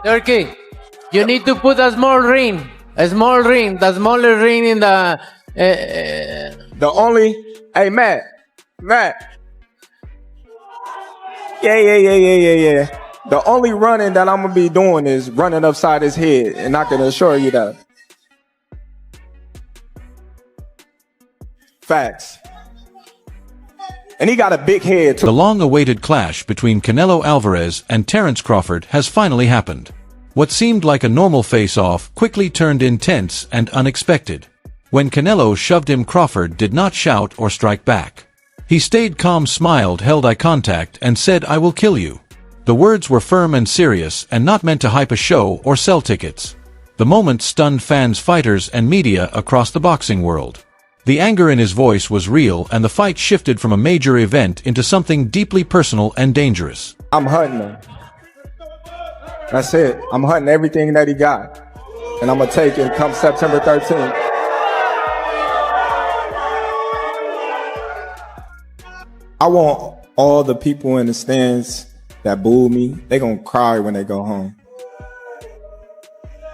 Turkey, you need to put a small ring. A small ring. The smaller ring in the... The only... Hey, Matt. Yeah. The only running that I'm going to be doing is running upside his head. And I can assure you that. Facts. And he got a big head, too. The long-awaited clash between Canelo Álvarez and Terence Crawford has finally happened. What seemed like a normal face-off quickly turned intense and unexpected. When Canelo shoved him, Crawford did not shout or strike back. He stayed calm, smiled, held eye contact, and said, "I will kill you." The words were firm and serious and not meant to hype a show or sell tickets. The moment stunned fans, fighters, and media across the boxing world. The anger in his voice was real, and the fight shifted from a major event into something deeply personal and dangerous. I'm hunting him. That's it. I'm hunting everything that he got. And I'm going to take it come September 13th. I want all the people in the stands that booed me, they going to cry when they go home.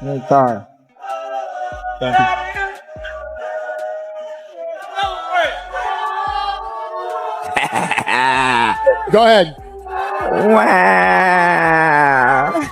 They're tired. Thank you. Go ahead. Wow.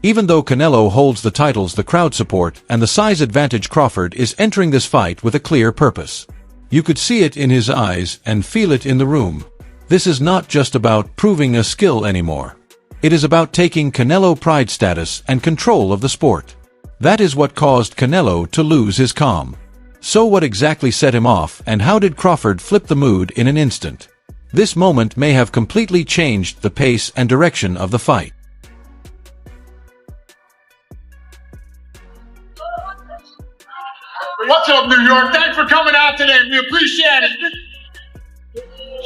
Even though Canelo holds the titles, the crowd support, and the size advantage, Crawford is entering this fight with a clear purpose. You could see it in his eyes and feel it in the room. This is not just about proving a skill anymore. It is about taking Canelo pride status and control of the sport. That is what caused Canelo to lose his calm. So what exactly set him off, and how did Crawford flip the mood in an instant? This moment may have completely changed the pace and direction of the fight. What's up, New York? Thanks for coming out today. We appreciate it.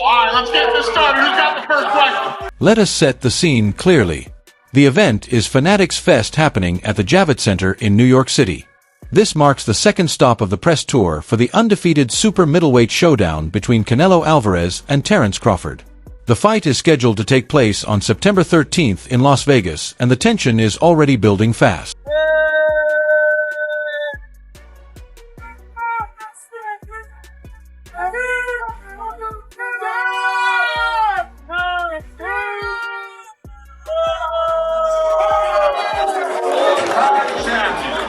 All right, let's get this started. Who's got the first question? Let us set the scene clearly. The event is Fanatics Fest, happening at the Javits Center in New York City. This marks the second stop of the press tour for the undefeated super middleweight showdown between Canelo Álvarez and Terence Crawford. The fight is scheduled to take place on September 13th in Las Vegas, and the tension is already building fast.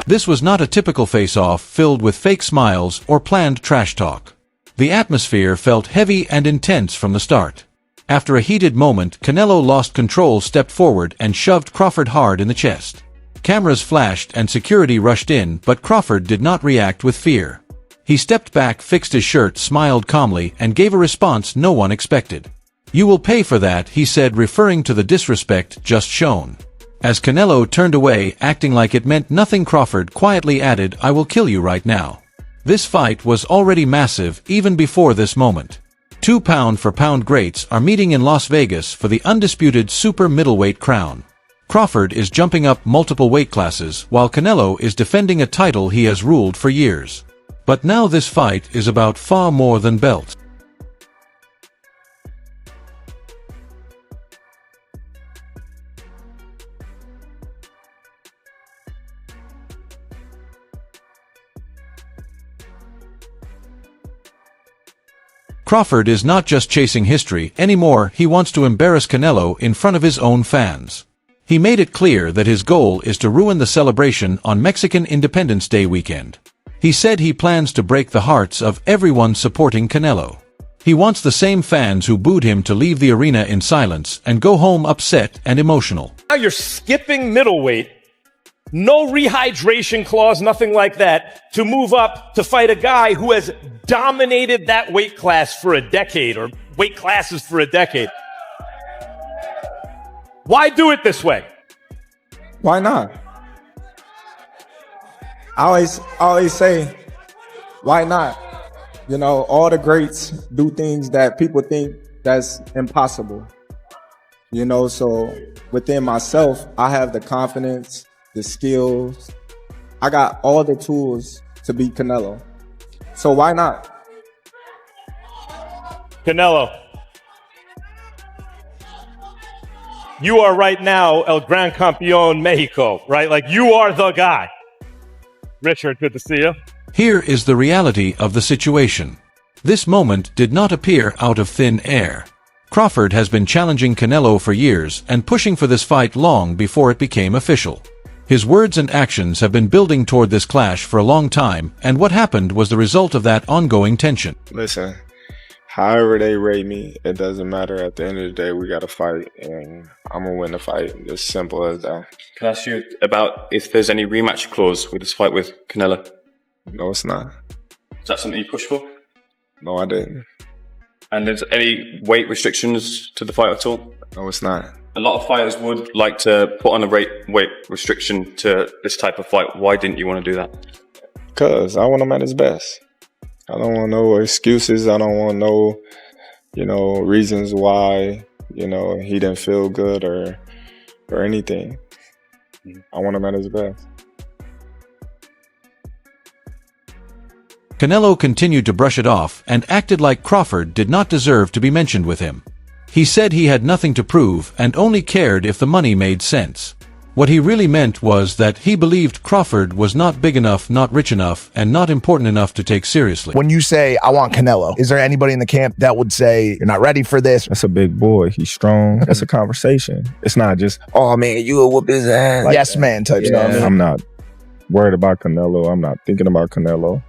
This was not a typical face-off filled with fake smiles or planned trash talk. The atmosphere felt heavy and intense from the start. After a heated moment, Canelo lost control, stepped forward, and shoved Crawford hard in the chest. Cameras flashed and security rushed in, but Crawford did not react with fear. He stepped back, fixed his shirt, smiled calmly, and gave a response no one expected. "You will pay for that," he said, referring to the disrespect just shown. As Canelo turned away, acting like it meant nothing, Crawford quietly added, "I will kill you right now." This fight was already massive even before this moment. Two pound-for-pound greats are meeting in Las Vegas for the undisputed super middleweight crown. Crawford is jumping up multiple weight classes, while Canelo is defending a title he has ruled for years. But now this fight is about far more than belts. Crawford is not just chasing history anymore, he wants to embarrass Canelo in front of his own fans. He made it clear that his goal is to ruin the celebration on Mexican Independence Day weekend. He said he plans to break the hearts of everyone supporting Canelo. He wants the same fans who booed him to leave the arena in silence and go home upset and emotional. Now you're skipping middleweight. No rehydration clause, nothing like that, to move up to fight a guy who has dominated that weight class for a decade, or weight classes for a decade. Why do it this way? Why not? I always say, why not? You know, all the greats do things that people think that's impossible. You know, so within myself, I have the confidence, the skills. I got all the tools to beat Canelo. So why not? Canelo, you are right now El Gran Campeón Mexico, right? Like, you are the guy. Richard, good to see you. Here is the reality of the situation. This moment did not appear out of thin air. Crawford has been challenging Canelo for years and pushing for this fight long before it became official. His words and actions have been building toward this clash for a long time, and what happened was the result of that ongoing tension. Listen, however they rate me, it doesn't matter. At the end of the day, we got to fight, and I'm going to win the fight. It's simple as that. Can I ask you about if there's any rematch clause with this fight with Canelo? No, it's not. Is that something you push for? No, I didn't. And there's any weight restrictions to the fight at all? No, it's not. A lot of fighters would like to put on a weight restriction to this type of fight. Why didn't you want to do that? Because I want him at his best. I don't want no excuses. I don't want no, reasons why, he didn't feel good or anything. I want him at his best. Canelo continued to brush it off and acted like Crawford did not deserve to be mentioned with him. He said he had nothing to prove and only cared if the money made sense. What he really meant was that he believed Crawford was not big enough, not rich enough, and not important enough to take seriously. When you say, I want Canelo, is there anybody in the camp that would say, you're not ready for this? That's a big boy. He's strong. That's a conversation. It's not just, oh man, you will whoop his ass. Like yes, man type stuff. I'm not worried about Canelo. I'm not thinking about Canelo.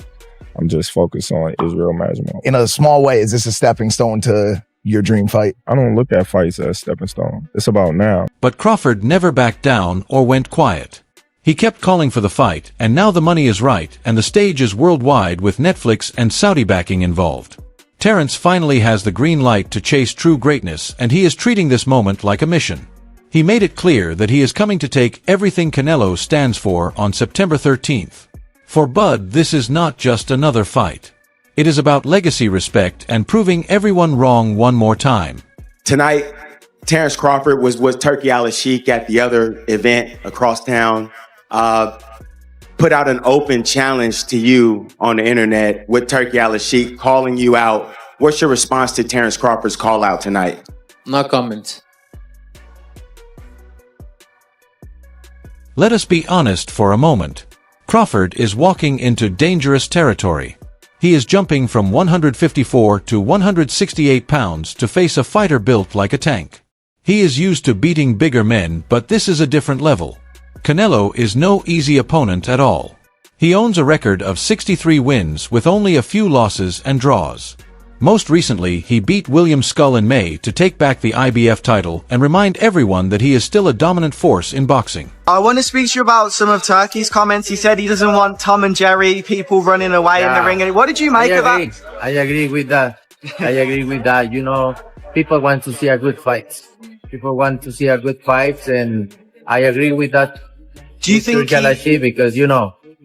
I'm just focused on Israel Majimov. In a small way, is this a stepping stone to your dream fight? I don't look at fights as stepping stone. It's about now. But Crawford never backed down or went quiet. He kept calling for the fight, and now the money is right, and the stage is worldwide with Netflix and Saudi backing involved. Terence finally has the green light to chase true greatness, and he is treating this moment like a mission. He made it clear that he is coming to take everything Canelo stands for on September 13th. For Bud, this is not just another fight. It is about legacy respect and proving everyone wrong one more time. Tonight, Terence Crawford was with Turkey Al-Sheikh at the other event across town. Put out an open challenge to you on the internet with Turkey Al-Sheikh calling you out. What's your response to Terence Crawford's call out tonight? No comment. Let us be honest for a moment. Crawford is walking into dangerous territory. He is jumping from 154 to 168 pounds to face a fighter built like a tank. He is used to beating bigger men, but this is a different level. Canelo is no easy opponent at all. He owns a record of 63 wins with only a few losses and draws. Most recently, he beat William Skull in May to take back the IBF title and remind everyone that he is still a dominant force in boxing. I want to speak to you about some of Turkey's comments. He said he doesn't want Tom and Jerry, people running away in the ring. What did you make of that? I agree with that. People want to see a good fight. People want to see a good fight, and I agree with that. Do you think because,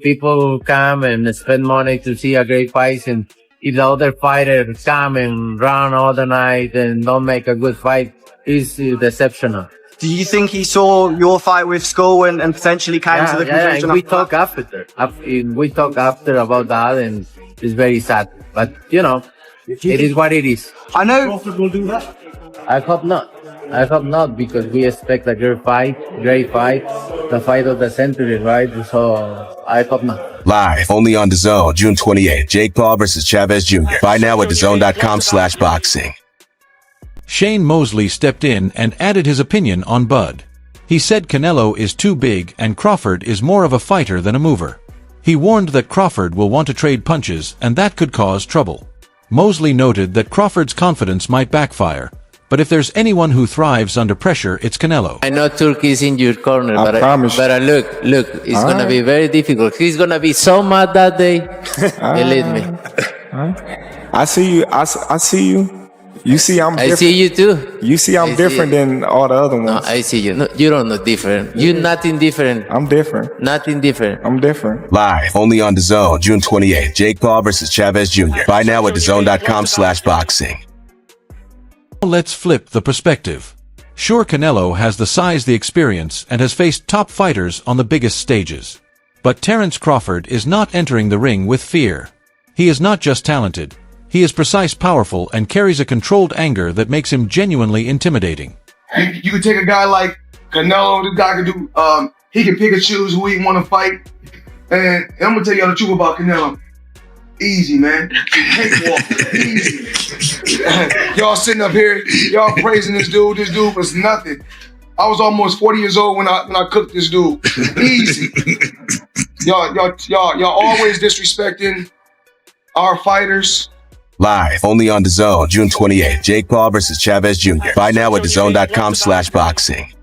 people come and spend money to see a great fight, and if the other fighter come and run all the night and don't make a good fight, it's deceptional. Do you think he saw your fight with Skull and potentially came to the conclusion? Yeah, we talk after. We talk after about that, and it's very sad. But, it is what it is. I know. Crawford will do that? I hope not. I hope not, because we expect a great fight, the fight of the century, right? So I hope not. Live, only on DAZN, June 28th. Jake Paul versus Chavez Jr. Buy now at DAZN.com/boxing. Shane Mosley stepped in and added his opinion on Bud. He said Canelo is too big and Crawford is more of a fighter than a mover. He warned that Crawford will want to trade punches and that could cause trouble. Mosley noted that Crawford's confidence might backfire, but if there's anyone who thrives under pressure, it's Canelo. I know Turkey is in your corner, but look, it's going to be very difficult. He's going to be so mad that day. Believe me. I see you. I see you. You see I'm different. I see you too. You see I'm different than all the other ones. No, I see you. No, you don't look different. You're nothing different. I'm different. Nothing different. I'm different. Live, only on DAZN, June 28th. Jake Paul versus Chavez Jr. Buy now at DAZN.com/boxing. Let's flip the perspective. Sure, Canelo has the size, the experience, and has faced top fighters on the biggest stages. But Terence Crawford is not entering the ring with fear. He is not just talented. He is precise, powerful, and carries a controlled anger that makes him genuinely intimidating. You can take a guy like Canelo. This guy can do. He can pick and choose who he want to fight. And I'm gonna tell y'all the truth about Canelo. Easy, man. Cakewalk. Easy. Y'all sitting up here, y'all praising this dude. This dude was nothing. I was almost 40 years old when I cooked this dude. Easy. Y'all always disrespecting our fighters. Live, only on DAZN, June 28th. Jake Paul versus Chavez Jr. Buy now at DAZN.com/boxing.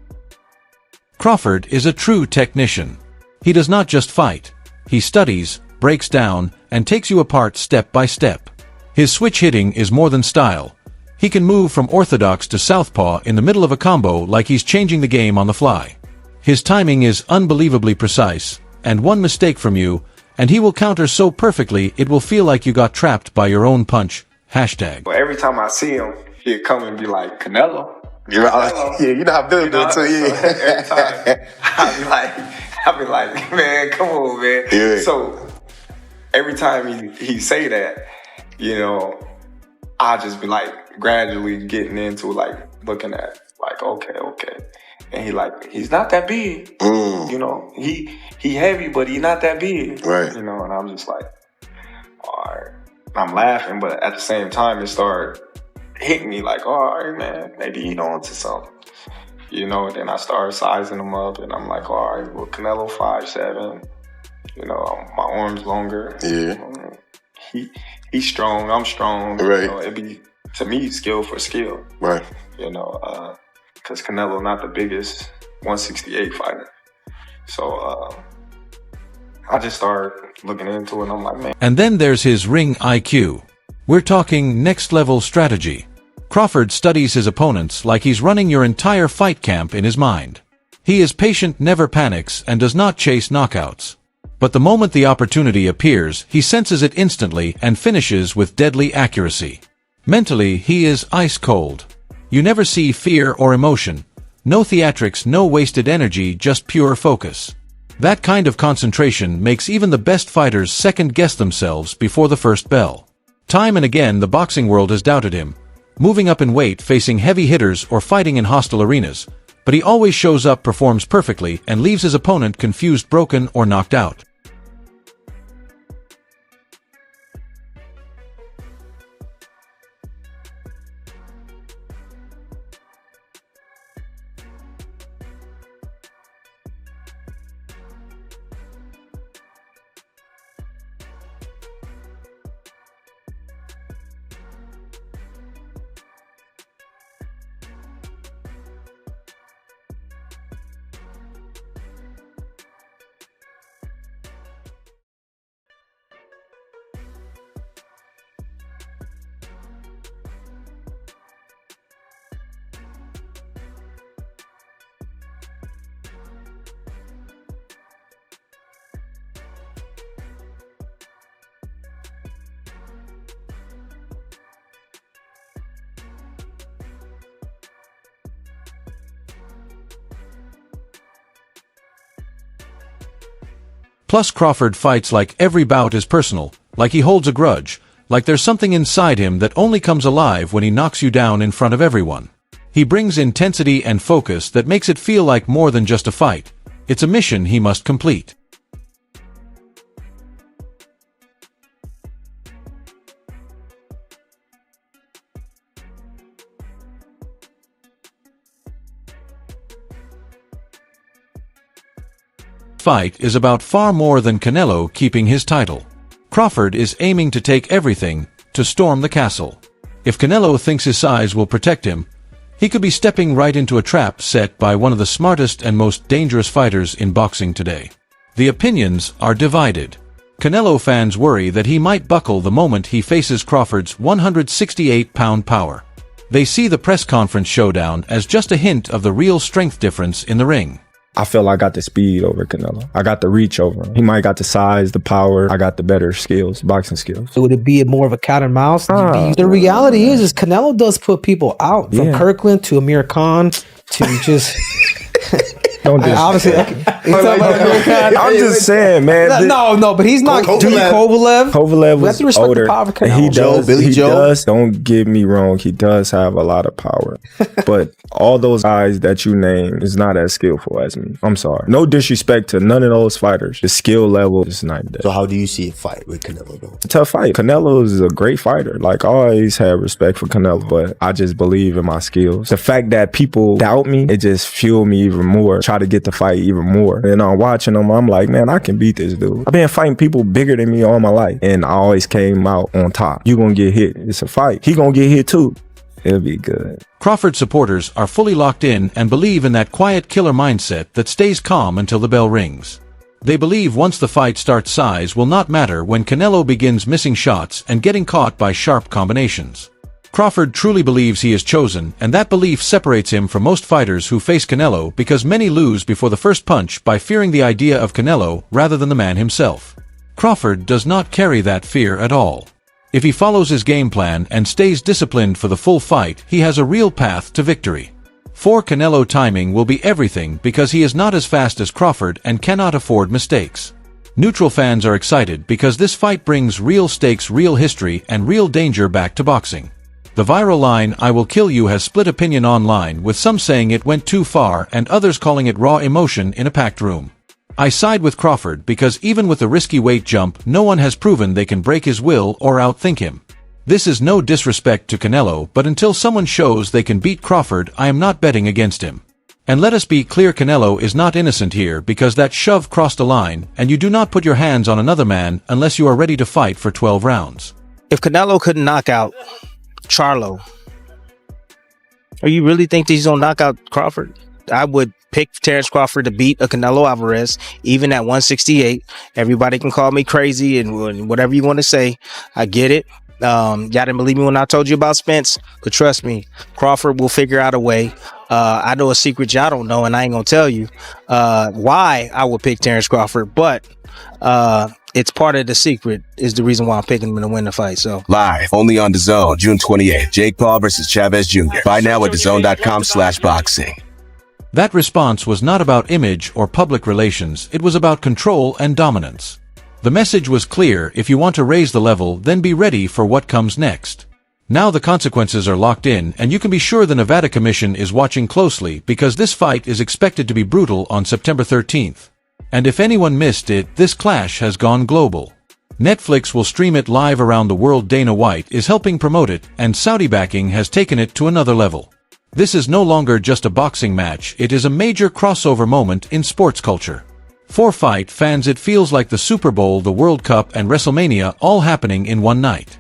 Crawford is a true technician. He does not just fight. He studies, breaks down, and takes you apart step by step. His switch hitting is more than style. He can move from orthodox to southpaw in the middle of a combo like he's changing the game on the fly. His timing is unbelievably precise, and one mistake from you, and he will counter so perfectly it will feel like you got trapped by your own punch. Hashtag. Well, every time I see him, he'll come and be like, Canelo. You're right. Yeah, you know how Billy do it too. Yeah. So every time, I'll be like, man, come on, man. Yeah. So every time he say that, you know, I just be like gradually getting into like looking at like, okay. And he's not that big. You know, he heavy, but he not that big. Right. You know, and I'm just like, all right. I'm laughing, but at the same time, it started hitting me like, all right, man, maybe he on to something. You know, and then I started sizing him up, and I'm like, all right, well, Canelo 5'7", you know, my arms longer. Yeah. He's strong, I'm strong. Right. You know, it'd be, to me, skill for skill. Right. You know, because Canelo not the biggest 168 fighter. So I just started looking into it, and I'm like, man. And then there's his ring IQ. We're talking next-level strategy. Crawford studies his opponents like he's running your entire fight camp in his mind. He is patient, never panics, and does not chase knockouts. But the moment the opportunity appears, he senses it instantly and finishes with deadly accuracy. Mentally, he is ice cold. You never see fear or emotion. No theatrics, no wasted energy, just pure focus. That kind of concentration makes even the best fighters second-guess themselves before the first bell. Time and again, the boxing world has doubted him, moving up in weight, facing heavy hitters, or fighting in hostile arenas. But he always shows up, performs perfectly, and leaves his opponent confused, broken, or knocked out. Plus, Crawford fights like every bout is personal, like he holds a grudge, like there's something inside him that only comes alive when he knocks you down in front of everyone. He brings intensity and focus that makes it feel like more than just a fight. It's a mission he must complete. Fight is about far more than Canelo keeping his title. Crawford is aiming to take everything, to storm the castle. If Canelo thinks his size will protect him, he could be stepping right into a trap set by one of the smartest and most dangerous fighters in boxing today. The opinions are divided. Canelo fans worry that he might buckle the moment he faces Crawford's 168-pound power. They see the press conference showdown as just a hint of the real strength difference in the ring. I feel I got the speed over Canelo. I got the reach over him. He might got the size, the power. I got the better skills, boxing skills. So would it be more of a cat and mouse? The reality is Canelo does put people out, from Kirkland to Amir Khan to just... Don't do obviously, I'm just saying, man. No, but he's not. Kovalev We have to was respect older. the power of And he Canelo. does. Don't get me wrong. He does have a lot of power, but all those guys that you name is not as skillful as me. I'm sorry. No disrespect to none of those fighters. The skill level is not there. So how do you see a fight with Canelo though? It's a tough fight. Canelo is a great fighter. Like, I always had respect for Canelo, but I just believe in my skills. The fact that people doubt me, it just fueled me even more. Try to get the fight even more. And I'm watching them, I'm like, man, I can beat this dude. I've been fighting people bigger than me all my life, and I always came out on top. You gonna get hit. It's a fight. He gonna get hit too. It'll be good. Crawford supporters are fully locked in and believe in that quiet killer mindset that stays calm until the bell rings. They believe once the fight starts, size will not matter when Canelo begins missing shots and getting caught by sharp combinations. Crawford truly believes he is chosen, and that belief separates him from most fighters who face Canelo because many lose before the first punch by fearing the idea of Canelo rather than the man himself. Crawford does not carry that fear at all. If he follows his game plan and stays disciplined for the full fight, he has a real path to victory. For Canelo, timing will be everything because he is not as fast as Crawford and cannot afford mistakes. Neutral fans are excited because this fight brings real stakes, real history, and real danger back to boxing. The viral line, "I will kill you," has split opinion online, with some saying it went too far and others calling it raw emotion in a packed room. I side with Crawford because even with a risky weight jump, no one has proven they can break his will or outthink him. This is no disrespect to Canelo, but until someone shows they can beat Crawford, I am not betting against him. And let us be clear, Canelo is not innocent here because that shove crossed a line, and you do not put your hands on another man unless you are ready to fight for 12 rounds. If Canelo couldn't knock out Charlo, or you really think that he's gonna knock out Crawford? I would pick Terence Crawford to beat a Canelo Álvarez, even at 168. Everybody can call me crazy and whatever you want to say. I get it. Y'all didn't believe me when I told you about Spence, but trust me, Crawford will figure out a way. I know a secret y'all don't know, and I ain't gonna tell you why I would pick Terence Crawford, but it's part of the secret is the reason why I'm picking him to win the fight. So Live, only on DAZN, June 28th. Jake Paul versus Chavez Jr. Buy now at DAZN.com/boxing. That response was not about image or public relations, it was about control and dominance. The message was clear: if you want to raise the level, then be ready for what comes next. Now the consequences are locked in, and you can be sure the Nevada Commission is watching closely because this fight is expected to be brutal on September 13th. And if anyone missed it, this clash has gone global. Netflix will stream it live around the world. Dana White is helping promote it, and Saudi backing has taken it to another level. This is no longer just a boxing match, it is a major crossover moment in sports culture. For fight fans, it feels like the Super Bowl, the World Cup, and WrestleMania all happening in one night.